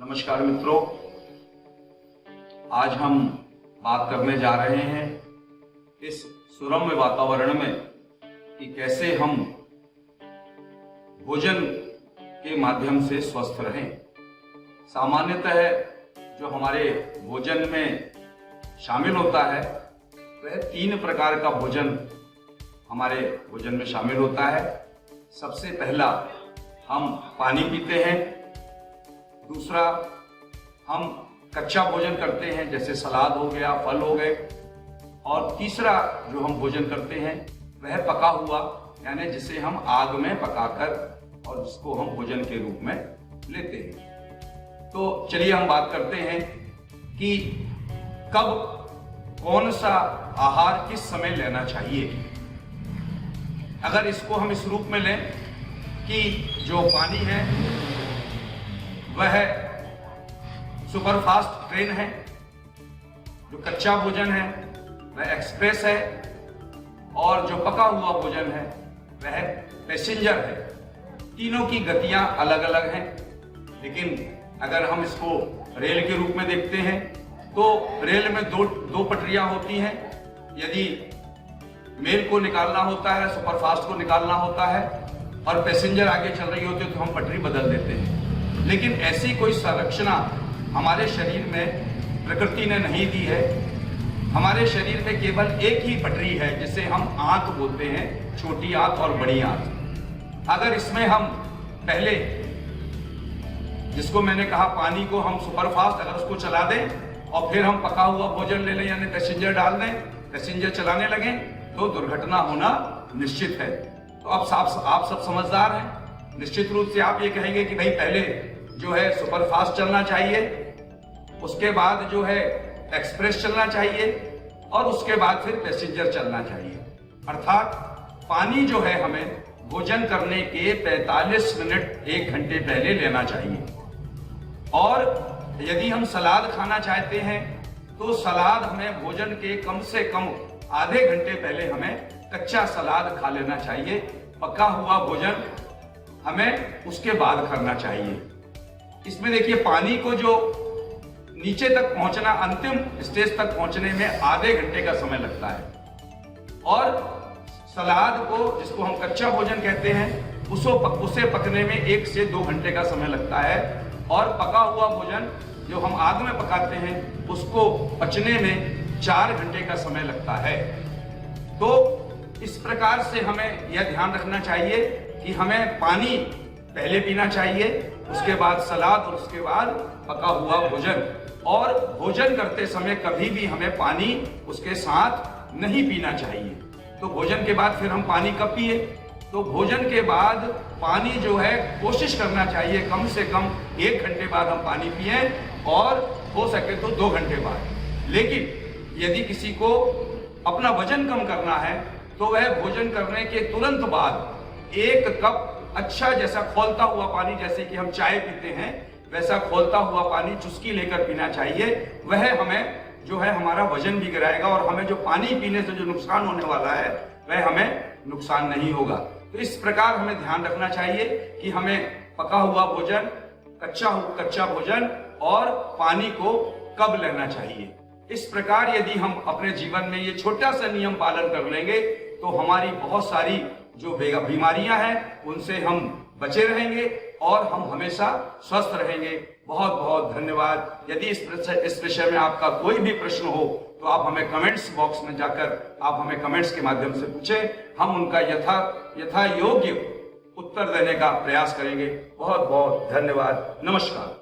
नमस्कार मित्रों, आज हम बात करने जा रहे हैं इस सुरम्य वातावरण में कि कैसे हम भोजन के माध्यम से स्वस्थ रहें। सामान्यतः जो हमारे भोजन में शामिल होता है वह 3 प्रकार का भोजन हमारे भोजन में शामिल होता है। सबसे पहला हम पानी पीते हैं, दूसरा हम कच्चा भोजन करते हैं जैसे सलाद हो गया, फल हो गए, और तीसरा जो हम भोजन करते हैं वह पका हुआ, यानी जिसे हम आग में पकाकर और जिसको हम भोजन के रूप में लेते हैं। तो चलिए हम बात करते हैं कि कब कौन सा आहार किस समय लेना चाहिए। अगर इसको हम इस रूप में लें कि जो पानी है वह सुपरफास्ट ट्रेन है, जो कच्चा भोजन है वह एक्सप्रेस है, और जो पका हुआ भोजन है वह पैसेंजर है। तीनों की गतियां अलग अलग हैं, लेकिन अगर हम इसको रेल के रूप में देखते हैं तो रेल में दो पटरियां होती हैं। यदि मेल को निकालना होता है, सुपरफास्ट को निकालना होता है और पैसेंजर आगे चल रही होती है तो हम पटरी बदल देते हैं। लेकिन ऐसी कोई संरचना हमारे शरीर में प्रकृति ने नहीं दी है। हमारे शरीर में केवल एक ही पटरी है जिसे हम आंत बोलते हैं, छोटी आंत और बड़ी आंत। अगर इसमें हम पहले, जिसको मैंने कहा पानी को हम सुपरफास्ट, अगर उसको चला दें और फिर हम पका हुआ भोजन ले लें यानी पैसेंजर डाल दें, पैसेंजर चलाने लगें, तो दुर्घटना होना निश्चित है। तो अब आप सब समझदार हैं। निश्चित रूप से आप ये कहेंगे कि भाई पहले जो है सुपरफास्ट चलना चाहिए, उसके बाद जो है एक्सप्रेस चलना चाहिए, और उसके बाद फिर पैसेंजर चलना चाहिए। अर्थात पानी जो है हमें भोजन करने के 45 मिनट 1 घंटे पहले लेना चाहिए। और यदि हम सलाद खाना चाहते हैं तो सलाद हमें भोजन के कम से कम आधे घंटे पहले हमें कच्चा सलाद खा लेना चाहिए। पका हुआ भोजन हमें उसके बाद करना चाहिए। इसमें देखिए, पानी को जो नीचे तक पहुंचना, अंतिम स्टेज तक पहुंचने में आधे घंटे का समय लगता है, और सलाद को, जिसको हम कच्चा भोजन कहते हैं, उसे पकने में 1 से 2 घंटे का समय लगता है, और पका हुआ भोजन जो हम आग में पकाते हैं उसको पचने में 4 घंटे का समय लगता है। तो इस प्रकार से हमें यह ध्यान रखना चाहिए कि हमें पानी पहले पीना चाहिए, उसके बाद सलाद और उसके बाद पका हुआ भोजन। और भोजन करते समय कभी भी हमें पानी उसके साथ नहीं पीना चाहिए। तो भोजन के बाद फिर हम पानी कब पिए? तो भोजन के बाद पानी जो है कोशिश करना चाहिए कम से कम 1 घंटे बाद हम पानी पिए, और हो सके तो 2 घंटे बाद। लेकिन यदि किसी को अपना वजन कम करना है तो वह भोजन करने के तुरंत बाद 1 कप अच्छा जैसा खौलता हुआ पानी, जैसे कि हम चाय पीते हैं वैसा खौलता हुआ पानी चुस्की लेकर पीना चाहिए। वह हमें जो है हमारा वजन भी गिराएगा, और हमें जो पानी पीने से जो नुकसान होने वाला है वह हमें नुकसान नहीं होगा। तो इस प्रकार हमें ध्यान रखना चाहिए कि हमें पका हुआ भोजन, कच्चा भोजन और पानी को कब लेना चाहिए। इस प्रकार यदि हम अपने जीवन में ये छोटा सा नियम पालन कर लेंगे तो हमारी बहुत सारी जो बीमारियां हैं उनसे हम बचे रहेंगे और हम हमेशा स्वस्थ रहेंगे। बहुत बहुत धन्यवाद। यदि इस विषय में आपका कोई भी प्रश्न हो तो आप हमें कमेंट्स बॉक्स में जाकर आप हमें कमेंट्स के माध्यम से पूछें, हम उनका यथा योग्य उत्तर देने का प्रयास करेंगे। बहुत बहुत धन्यवाद। नमस्कार।